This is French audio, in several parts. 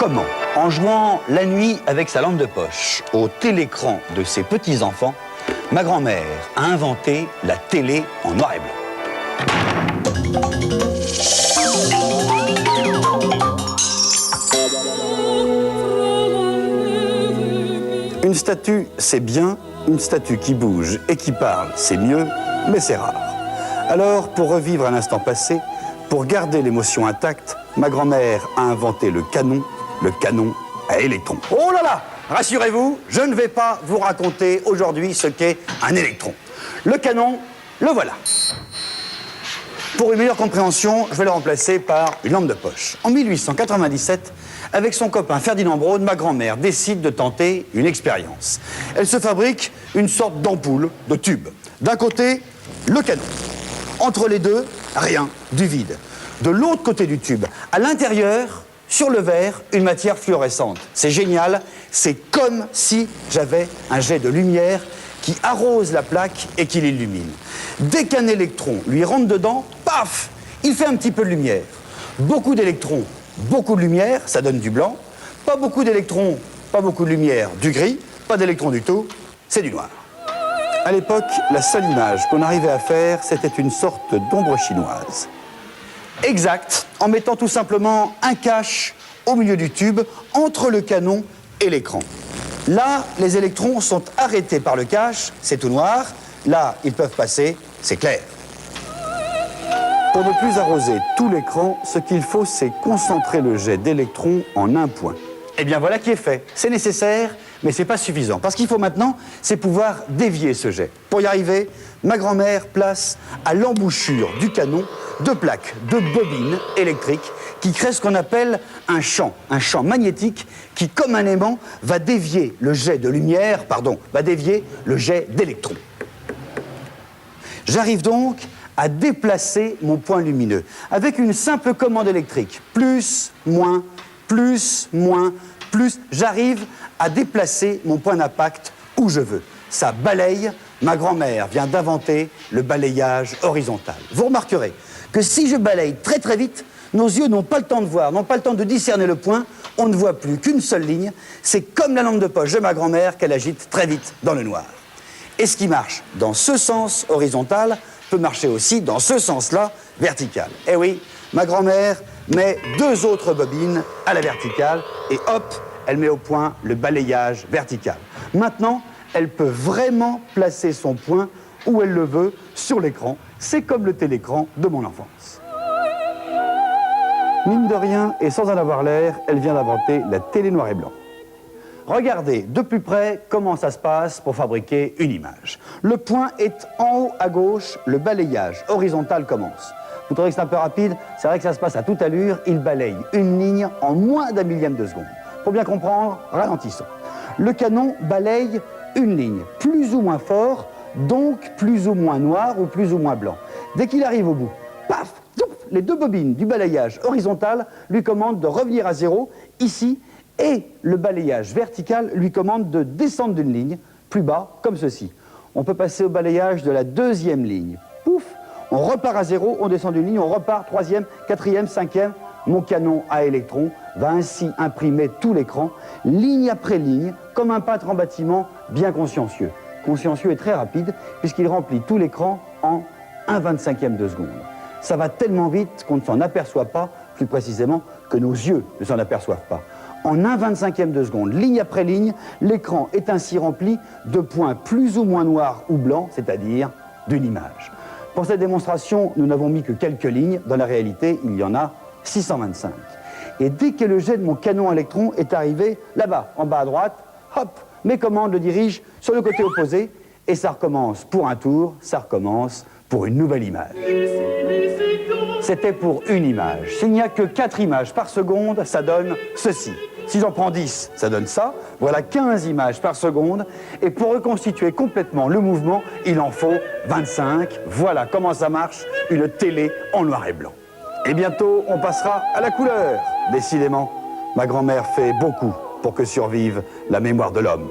Comment? En jouant la nuit avec sa lampe de poche au télécran de ses petits-enfants, ma grand-mère a inventé la télé en noir et blanc. Une statue, c'est bien. Une statue qui bouge et qui parle, c'est mieux, mais c'est rare. Alors, pour revivre un instant passé, pour garder l'émotion intacte, ma grand-mère a inventé le canon à électrons. Oh là là! Rassurez-vous, je ne vais pas vous raconter aujourd'hui ce qu'est un électron. Le canon, le voilà. Pour une meilleure compréhension, je vais le remplacer par une lampe de poche. En 1897, avec son copain Ferdinand Braun, ma grand-mère décide de tenter une expérience. Elle se fabrique une sorte d'ampoule, de tube. D'un côté, le canon. Entre les deux, rien, du vide. De l'autre côté du tube, à l'intérieur, sur le verre, une matière fluorescente. C'est génial, c'est comme si j'avais un jet de lumière qui arrose la plaque et qui l'illumine. Dès qu'un électron lui rentre dedans, paf, il fait un petit peu de lumière. Beaucoup d'électrons, beaucoup de lumière, ça donne du blanc. Pas beaucoup d'électrons, pas beaucoup de lumière, du gris. Pas d'électrons du tout, c'est du noir. À l'époque, la seule image qu'on arrivait à faire, c'était une sorte d'ombre chinoise. Exact, en mettant tout simplement un cache au milieu du tube, entre le canon et l'écran. Là, les électrons sont arrêtés par le cache, c'est tout noir. Là, ils peuvent passer, c'est clair. Pour ne plus arroser tout l'écran, ce qu'il faut, c'est concentrer le jet d'électrons en un point. Eh bien, voilà qui est fait. C'est nécessaire, mais c'est pas suffisant. Parce qu'il faut maintenant, c'est pouvoir dévier ce jet. Pour y arriver, ma grand-mère place à l'embouchure du canon deux plaques de bobines électriques qui créent ce qu'on appelle un champ magnétique qui, comme un aimant, va dévier le jet de lumière, va dévier le jet d'électrons. J'arrive donc à déplacer mon point lumineux avec une simple commande électrique. Plus, moins, plus, moins, plus. J'arrive à déplacer mon point d'impact où je veux. Ça balaye. Ma grand-mère vient d'inventer le balayage horizontal. Vous remarquerez que si je balaye très très vite, nos yeux n'ont pas le temps de voir, n'ont pas le temps de discerner le point, on ne voit plus qu'une seule ligne. C'est comme la lampe de poche de ma grand-mère qu'elle agite très vite dans le noir. Et ce qui marche dans ce sens horizontal peut marcher aussi dans ce sens-là vertical. Eh oui, ma grand-mère met deux autres bobines à la verticale et hop, elle met au point le balayage vertical. Maintenant, elle peut vraiment placer son point où elle le veut sur l'écran. C'est comme le télécran de mon enfance. Mine de rien, et sans en avoir l'air, elle vient d'inventer la télé noir et blanc. Regardez de plus près comment ça se passe pour fabriquer une image. Le point est en haut à gauche, le balayage horizontal commence. Vous trouvez que c'est un peu rapide? C'est vrai que ça se passe à toute allure, il balaye une ligne en moins d'un millième de seconde. Pour bien comprendre, ralentissons. Le canon balaye une ligne, plus ou moins fort, donc plus ou moins noir ou plus ou moins blanc. Dès qu'il arrive au bout, paf, les deux bobines du balayage horizontal lui commandent de revenir à zéro, ici, et le balayage vertical lui commande de descendre d'une ligne, plus bas, comme ceci. On peut passer au balayage de la deuxième ligne. Pouf, on repart à zéro, on descend d'une ligne, on repart, troisième, quatrième, cinquième. Mon canon à électrons va ainsi imprimer tout l'écran, ligne après ligne, comme un peintre en bâtiment bien consciencieux. Consciencieux et très rapide, puisqu'il remplit tout l'écran en 1/25e de seconde. Ça va tellement vite qu'on ne s'en aperçoit pas, plus précisément que nos yeux ne s'en aperçoivent pas. En 1/25e de seconde, ligne après ligne, l'écran est ainsi rempli de points plus ou moins noirs ou blancs, c'est-à-dire d'une image. Pour cette démonstration, nous n'avons mis que quelques lignes. Dans la réalité, il y en a 625. Et dès que le jet de mon canon à électrons est arrivé, là-bas, en bas à droite, hop, mes commandes le dirigent sur le côté opposé, et ça recommence pour un tour, ça recommence pour une nouvelle image. C'était pour une image. S'il n'y a que 4 images par seconde, ça donne ceci. Si j'en prends 10, ça donne ça. Voilà 15 images par seconde. Et pour reconstituer complètement le mouvement, il en faut 25. Voilà comment ça marche, une télé en noir et blanc. Et bientôt, on passera à la couleur. Décidément, ma grand-mère fait beaucoup pour que survive la mémoire de l'homme.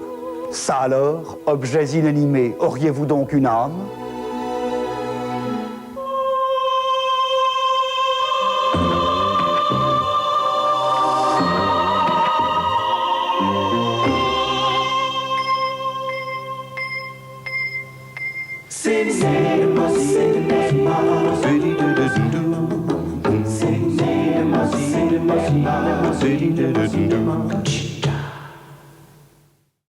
Ça alors, objets inanimés, auriez-vous donc une âme ? Cinéma, cinéma, cinéma, cinéma, cinéma, cinéma.